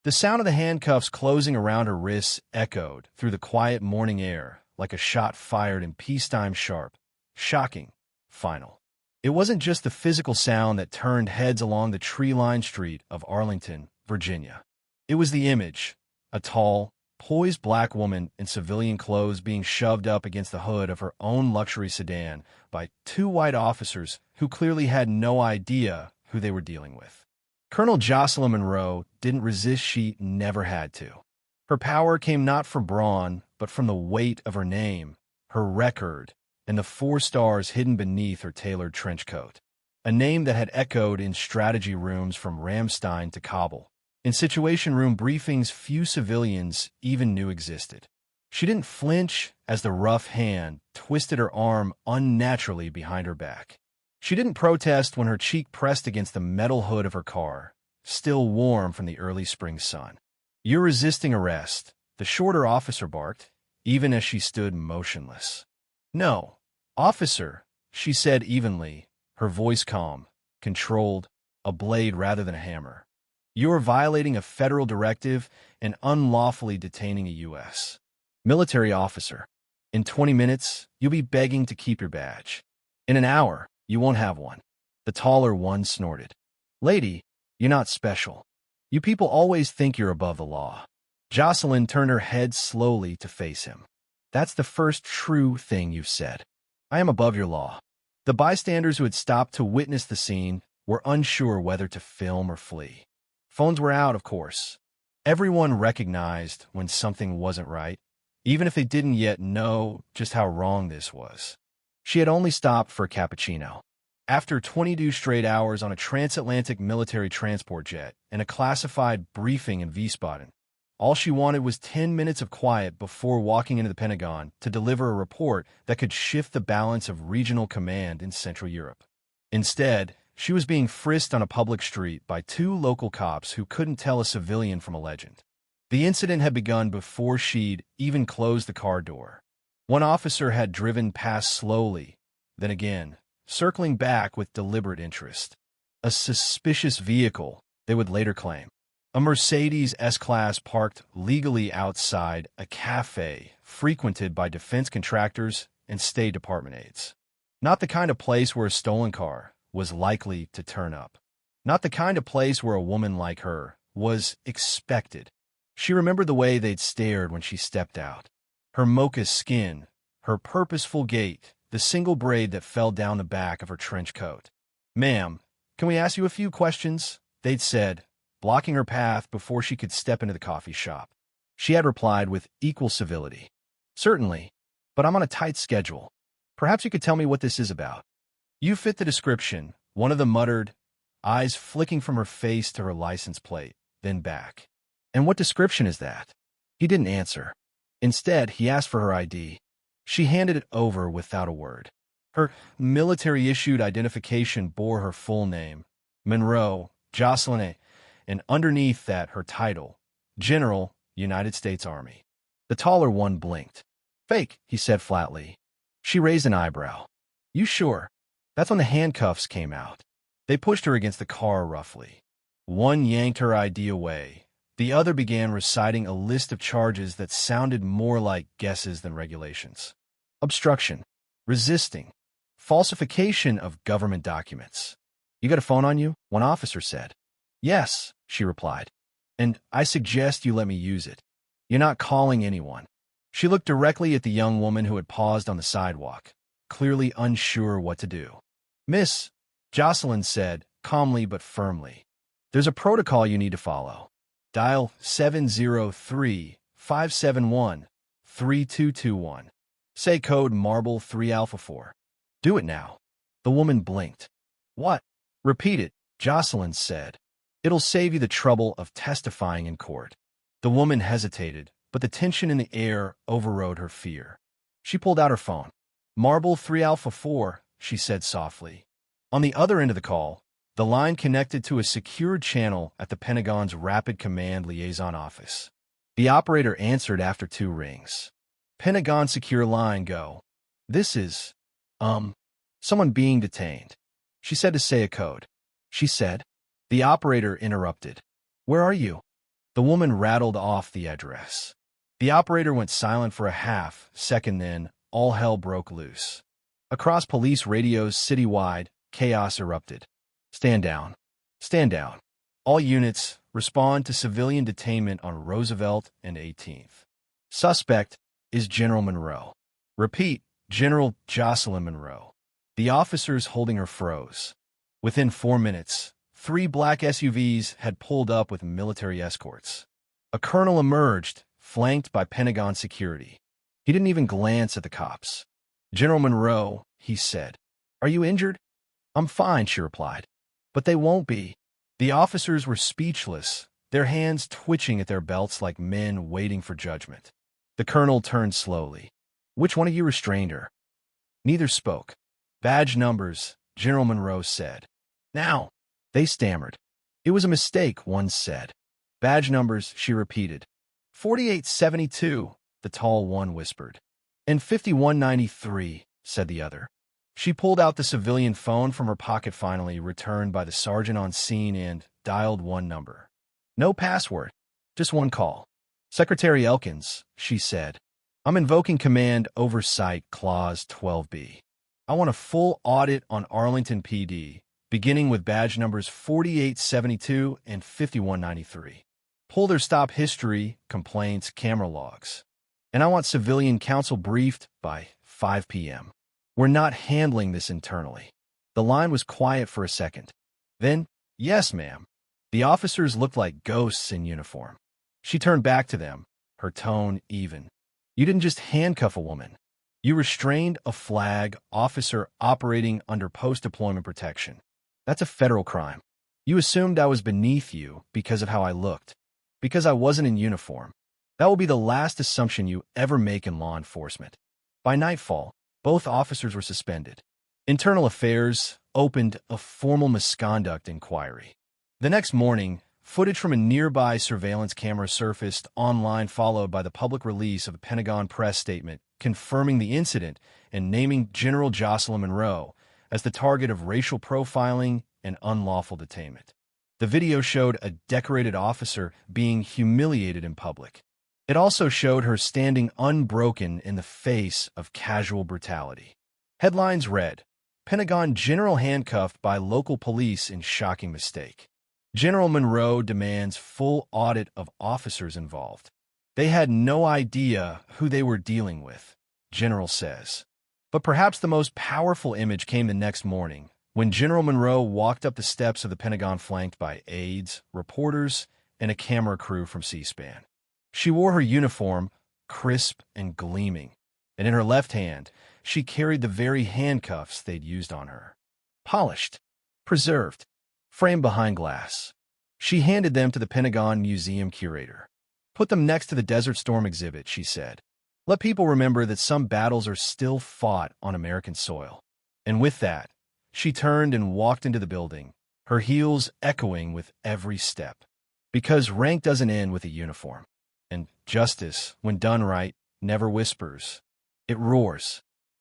The sound of the handcuffs closing around her wrists echoed through the quiet morning air like a shot fired in peacetime sharp, shocking, final. It wasn't just the physical sound that turned heads along the tree-lined street of Arlington, Virginia. It was the image, a tall, poised black woman in civilian clothes being shoved up against the hood of her own luxury sedan by two white officers who clearly had no idea who they were dealing with. Colonel Jocelyn Monroe didn't resist. She never had to. Her power came not from brawn, but from the weight of her name, her record, and the 4 stars hidden beneath her tailored trench coat. A name that had echoed in strategy rooms from Ramstein to Kabul, in situation room briefings few civilians even knew existed. She didn't flinch as the rough hand twisted her arm unnaturally behind her back. She didn't protest when her cheek pressed against the metal hood of her car, still warm from the early spring sun. "You're resisting arrest," the shorter officer barked, even as she stood motionless. "No, officer," she said evenly, her voice calm, controlled, a blade rather than a hammer. "You're violating a federal directive and unlawfully detaining a U.S. military officer. In 20 minutes, you'll be begging to keep your badge. In an hour, you won't have one." The taller one snorted. "Lady, you're not special. You people always think you're above the law." Jocelyn turned her head slowly to face him. "That's the first true thing you've said. I am above your law." The bystanders who had stopped to witness the scene were unsure whether to film or flee. Phones were out, of course. Everyone recognized when something wasn't right, even if they didn't yet know just how wrong this was. She had only stopped for a cappuccino. After 22 straight hours on a transatlantic military transport jet and a classified briefing in Wiesbaden, all she wanted was 10 minutes of quiet before walking into the Pentagon to deliver a report that could shift the balance of regional command in Central Europe. Instead, she was being frisked on a public street by 2 local cops who couldn't tell a civilian from a legend. The incident had begun before she'd even closed the car door. One officer had driven past slowly, then again, circling back with deliberate interest. A suspicious vehicle, they would later claim. A Mercedes S-Class parked legally outside a cafe frequented by defense contractors and State Department aides. Not the kind of place where a stolen car was likely to turn up. Not the kind of place where a woman like her was expected. She remembered the way they'd stared when she stepped out. Her mocha skin, her purposeful gait, the single braid that fell down the back of her trench coat. "Ma'am, can we ask you a few questions?" they'd said, blocking her path before she could step into the coffee shop. She had replied with equal civility. "Certainly, but I'm on a tight schedule. Perhaps you could tell me what this is about." "You fit the description," one of them muttered, eyes flicking from her face to her license plate, then back. "And what description is that?" He didn't answer. Instead, he asked for her ID. She handed it over without a word. Her military-issued identification bore her full name, Monroe Jocelyn, and underneath that her title, General, United States Army. The taller one blinked. "Fake," he said flatly. She raised an eyebrow. "You sure?" That's when the handcuffs came out. They pushed her against the car roughly. One yanked her ID away. The other began reciting a list of charges that sounded more like guesses than regulations. Obstruction, resisting, falsification of government documents. "You got a phone on you?" one officer said. "Yes," she replied. "And I suggest you let me use it. You're not calling anyone." She looked directly at the young woman who had paused on the sidewalk, clearly unsure what to do. "Miss," Jocelyn said, calmly but firmly, "there's a protocol you need to follow. Dial 703-571-3221. Say code Marble 3 Alpha 4. Do it now." The woman blinked. "What?" "Repeat it," Jocelyn said. "It'll save you the trouble of testifying in court." The woman hesitated, but the tension in the air overrode her fear. She pulled out her phone. "Marble 3 Alpha 4, she said softly. On the other end of the call, the line connected to a secured channel at the Pentagon's Rapid Command Liaison Office. The operator answered after 2 rings. "Pentagon secure line, go. This is, someone being detained." She said to say a code. She said. The operator interrupted. "Where are you?" The woman rattled off the address. The operator went silent for a half-second, then all hell broke loose. Across police radios citywide, chaos erupted. Stand down. Stand down. All units, respond to civilian detainment on Roosevelt and 18th. Suspect is General Monroe. Repeat, General Jocelyn Monroe. The officers holding her froze. Within 4 minutes, 3 black SUVs had pulled up with military escorts. A colonel emerged, flanked by Pentagon security. He didn't even glance at the cops. "General Monroe," he said. "Are you injured?" "I'm fine," she replied. "But they won't be." The officers were speechless, their hands twitching at their belts like men waiting for judgment. The colonel turned slowly. "Which one of you restrained her?" Neither spoke. "Badge numbers," General Monroe said. "Now." They stammered. "It was a mistake," one said. "Badge numbers," she repeated. 4872, the tall one whispered. "And 5193, said the other. She pulled out the civilian phone from her pocket, finally returned by the sergeant on scene, and dialed one number. No password, just one call. "Secretary Elkins," she said. "I'm invoking Command Oversight Clause 12B. I want a full audit on Arlington PD, beginning with badge numbers 4872 and 5193. Pull their stop history, complaints, camera logs. And I want civilian counsel briefed by 5 p.m. We're not handling this internally." The line was quiet for a second. Then, "Yes, ma'am." The officers looked like ghosts in uniform. She turned back to them, her tone even. "You didn't just handcuff a woman. You restrained a flag officer operating under post-deployment protection. That's a federal crime. You assumed I was beneath you because of how I looked, because I wasn't in uniform. That will be the last assumption you ever make in law enforcement." By nightfall, both officers were suspended. Internal Affairs opened a formal misconduct inquiry. The next morning, footage from a nearby surveillance camera surfaced online, followed by the public release of a Pentagon press statement confirming the incident and naming General Jocelyn Monroe as the target of racial profiling and unlawful detainment. The video showed a decorated officer being humiliated in public. It also showed her standing unbroken in the face of casual brutality. Headlines read, "Pentagon General handcuffed by local police in shocking mistake." General Monroe demands full audit of officers involved. "They had no idea who they were dealing with," General says. But perhaps the most powerful image came the next morning, when General Monroe walked up the steps of the Pentagon flanked by aides, reporters, and a camera crew from C-SPAN. She wore her uniform, crisp and gleaming, and in her left hand, she carried the very handcuffs they'd used on her. Polished, preserved, framed behind glass. She handed them to the Pentagon museum curator. "Put them next to the Desert Storm exhibit," she said. "Let people remember that some battles are still fought on American soil." And with that, she turned and walked into the building, her heels echoing with every step. Because rank doesn't end with a uniform. And justice, when done right, never whispers. It roars.